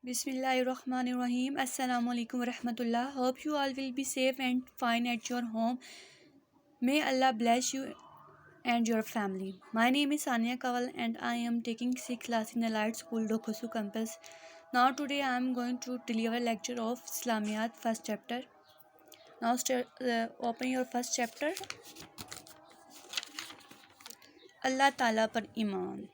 Bismillahirrahmanirrahim. Assalamu alaikum warahmatullah. Hope you all will be safe and fine at your home. May Allah bless you and your family. My name is Sania Kawal and I am taking 6th class in the Light School, Dokhosu campus. Now today I am going to deliver a lecture of Islamiyat first chapter. Now open your first chapter. Allah Ta'ala par Iman.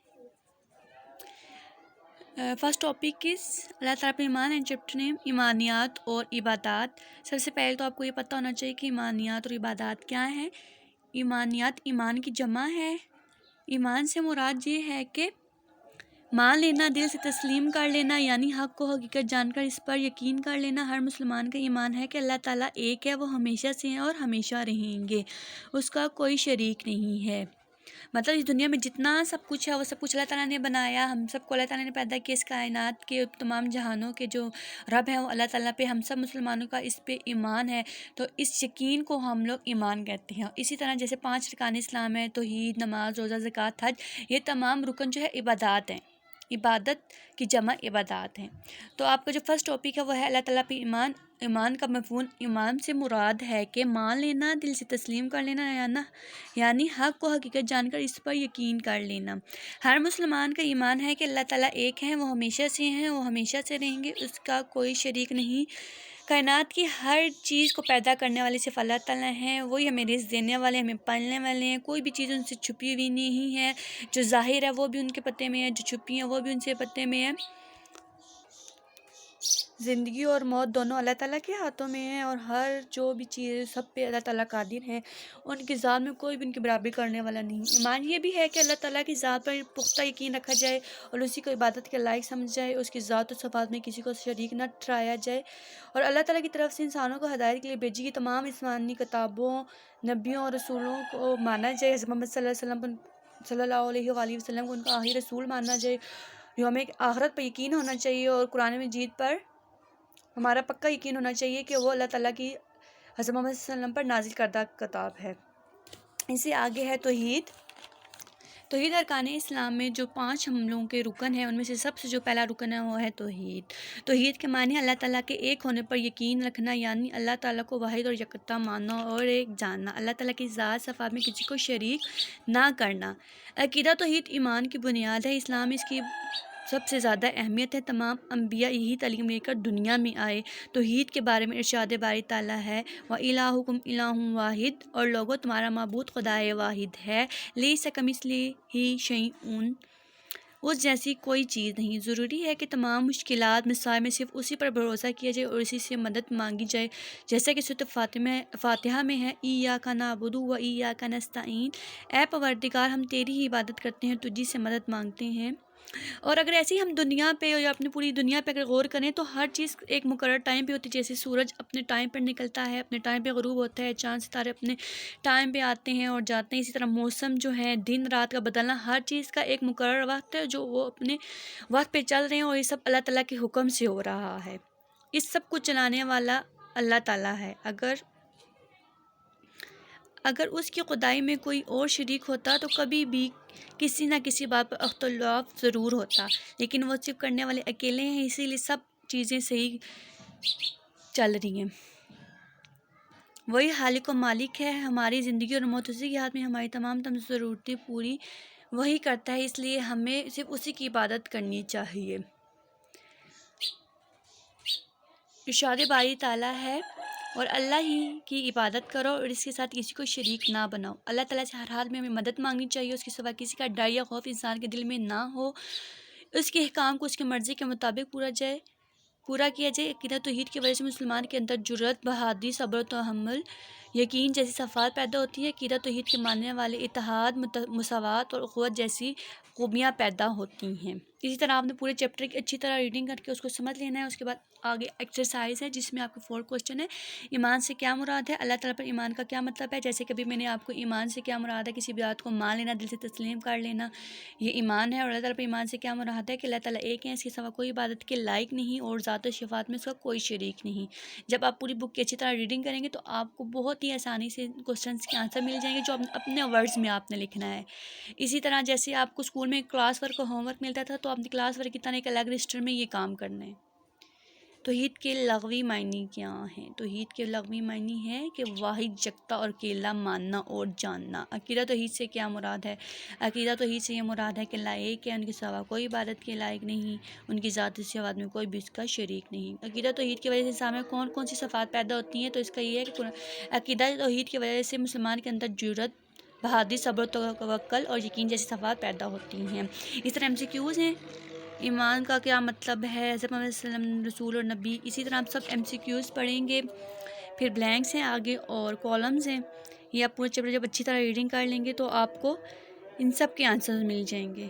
First topic is अल्लाह ताला पर ईमान and chapter name ईमानियात और इबादात। सबसे पहले तो आपको ये पता होना चाहिए कि ईमानियात और इबादात क्या है। ईमानियात ईमान की जमा है। ईमान से मुराद ये है कि मान लेना, दिल से तस्लीम कर लेना, यानी हक़ को हकीकत जानकर इस पर यकीन कर लेना। हर मुसलमान का ईमान है कि अल्लाह ताला एक है, वो हमेशा से हैं और हमेशा रहेंगे, उसका कोई शरीक नहीं है। मतलब इस दुनिया में जितना सब कुछ है वो सब कुछ अल्लाह ताला ने बनाया, हम सबको अल्लाह ताला ने पैदा किया। इस कायनात के तमाम जहानों के जो रब हैं वो अल्लाह ताला पे, हम सब मुसलमानों का इस पे ईमान है। तो इस यकीन को हम लोग ईमान कहते हैं। इसी तरह जैसे 5 अरकान इस्लाम है, तौहीद, नमाज, रोज़ा, ज़कात, हज, ये तमाम रुकन जो है इबादत हैं। इबादत की जमा इबादत हैं। तो आपका जो फर्स्ट टॉपिक है वो है अल्लाह ताला पे ईमान। ईमान का मफ़हूम, ईमान से मुराद है कि मान लेना, दिल से तस्लीम कर लेना, यानी हक़ को हकीकत जानकर इस पर यकीन कर लेना। हर मुसलमान का ईमान है कि अल्लाह ताला एक हैं, वो हमेशा से हैं, वो हमेशा से रहेंगे, उसका कोई शरीक नहीं। कायनात की हर चीज़ को पैदा करने वाले सिर्फ अल्लाह ताला हैं। वही हमें रिज़्क़ देने वाले, हमें पालने वाले हैं। कोई भी चीज़ उनसे छुपी हुई नहीं है। जो ज़ाहिर है वो भी उनके पते में है, जो छुपी है वो भी उनसे पते में है। ज़िंदगी और मौत दोनों अल्लाह ताला के हाथों में है और हर जो भी चीज़ सब पे अल्लाह ताला कादिर है। उनकी ज़ात में कोई भी उनकी बराबरी करने वाला नहीं। ईमान ये भी है कि अल्लाह ताला की ज़ात पर पुख्ता यकीन रखा जाए और उसी को इबादत के लायक समझ जाए। उसकी ज़ात और सिफ़ात में किसी को शरीक न ठहराया जाए और अल्लाह ताला की तरफ से इंसानों को हिदायत के लिए भेजी गई तमाम आसमानी किताबों, नबियों और रसूलों को माना जाए। हज़रत मोहम्मद सल्लल्लाहु अलैहि वसल्लम को उनका आखिरी रसूल मानना जाए। हमें आखिरत पर यकीन होना चाहिए और कुरान मजीद पर हमारा पक्का यकीन होना चाहिए कि वो अल्लाह ताला की हज़रत मोहम्मद सल्लल्लाहु अलैहि वसल्लम पर नाजिल करदा किताब है। इससे आगे है तौहीद। तौहीद अरकान इस्लाम में जो 5 हम लोगों के रुकन हैं उनमें से सबसे जो पहला रुकन है वो है तौहीद। तौहीद के मानी अल्लाह ताला के एक होने पर यकीन रखना, यानी अल्लाह ताला को वाहिद और यकता मानना और एक जानना। अल्लाह ताला की ज़ात सिफ़ात में किसी को शरीक ना करना। अक़ीदा तौहीद ईमान की बुनियाद है। इस्लाम में इसकी सबसे ज़्यादा अहमियत है। तमाम अंबिया यही तालीम लेकर दुनिया में आए। तौहीद के बारे में इरशाद बारी ताला है, व इलाहुकुम इलाहुन वाहिद, और लोगों तुम्हारा माबूद खुदाए वाहिद है। लैसा कमिस्लिही शैउन, उस जैसी कोई चीज़ नहीं। ज़रूरी है कि तमाम मुश्किलात मसाइल में सिर्फ उसी पर भरोसा किया जाए और उसी से मदद मांगी जाए। जैसा कि सूरत फातिहा में है, इय्याका नअबुदु व इय्याका नस्तईन, ऐ परवरदिगार हम तेरी ही इबादत करते हैं, तुझी से मदद मांगते हैं। और अगर ऐसे ही हम दुनिया पे या अपनी पूरी दुनिया पे अगर गौर करें तो हर चीज़ एक मुकर्रर टाइम पे होती है। जैसे सूरज अपने टाइम पर निकलता है, अपने टाइम पे ग़ुरूब होता है, चाँद सितारे अपने टाइम पे आते हैं और जाते हैं। इसी तरह मौसम जो है, दिन रात का बदलना, हर चीज़ का एक मुकर्रर वक्त है जो वो अपने वक्त पे चल रहे हैं और ये सब अल्लाह ताला के हुक्म से हो रहा है। इस सब को चलाने वाला अल्लाह ताला है। अगर उसकी खुदाई में कोई और शरीक होता तो कभी भी किसी न किसी बात पर अख्तिलाफ ज़रूर होता, लेकिन वो सिर्फ करने वाले अकेले हैं, इसीलिए सब चीज़ें सही चल रही हैं। वही खालिक व मालिक है। हमारी ज़िंदगी और मौत उसी के हाथ में, हमारी तमाम ज़रूरतें पूरी वही करता है, इसलिए हमें सिर्फ उसी की इबादत करनी चाहिए। इरशाद बारी ताला है, और अल्लाह ही की इबादत करो और इसके साथ किसी को शरीक ना बनाओ। अल्लाह ताला से हर हाल में हमें मदद मांगनी चाहिए। उसके सिवा किसी का डर या खौफ इंसान के दिल में ना हो। उसके अहकाम को उसकी मर्ज़ी के मुताबिक पूरा किया जाए। अक़ीदा तौहीद की वजह से मुसलमान के अंदर जुर्रत, बहादुरी, सब्र, तहम्मुल, यकीन जैसी सफ़ात पैदा होती है। अक़ीदा तौहीद के मानने वाले इत्तेहाद, मुसावात और क़ुव्वत जैसी खूबियाँ पैदा होती हैं। इसी तरह आपने पूरे चैप्टर की अच्छी तरह रीडिंग करके उसको समझ लेना है। उसके बाद आगे एक्सरसाइज है जिसमें आपके 4 क्वेश्चन है। ईमान से क्या मुराद है, अल्लाह ताला पर ईमान का क्या मतलब है। जैसे कभी मैंने आपको ईमान से क्या मुराद है, किसी बात को मान लेना, दिल से तस्लीम कर लेना, ये ईमान है। और अल्लाह ताला पर ईमान से क्या मुराद है कि अल्लाह ताला एक है, इसके सिवा कोई इबादत के लायक नहीं और ज़ात और सिफ़ात में उसका कोई शरीक नहीं। जब आप पूरी बुक की अच्छी तरह रीडिंग करेंगे तो आपको बहुत ही आसानी से क्वेश्चन के आंसर मिल जाएंगे जो अपने वर्ड्स में आपने लिखना है। इसी तरह जैसे आपको स्कूल में क्लास वर्क और होमवर्क मिलता था तो आपने क्लास वर्क की तरह एक अलग रजिस्टर में ये काम करना है। توحید کے لغوی معنی کیا ہیں؟ توحید کے لغوی معنی ہے کہ واحد یکتا اور اکیلا ماننا اور جاننا۔ عقیدہ توحید سے کیا مراد ہے؟ عقیدہ توحید سے یہ مراد ہے کہ اللہ ایک ہے، ان کے سوا کوئی عبادت کے لائق نہیں، ان کی ذات صفات میں کوئی بھی اس کا شریک نہیں۔ عقیدہ توحید کی وجہ سے انسان میں کون کون سی صفات پیدا ہوتی ہیں؟ تو اس کا یہ ہے کہ عقیدہ توحید کی وجہ سے مسلمان کے اندر جرأت، بہادری، صبر، توکل اور یقین جیسی صفات پیدا ہوتی ہیں۔ اس طرح MCQs ہیں، ایمان کا کیا مطلب ہے، حضرت محمد صلی اللہ علیہ وسلم رسول اور نبی، اسی طرح ہم سب MCQs پڑھیں گے۔ پھر بلینکس ہیں آگے اور کالمز ہیں، یہ آپ پورے چیپٹر جب اچھی طرح ریڈنگ کر لیں گے تو آپ کو ان سب کے آنسر مل جائیں گے۔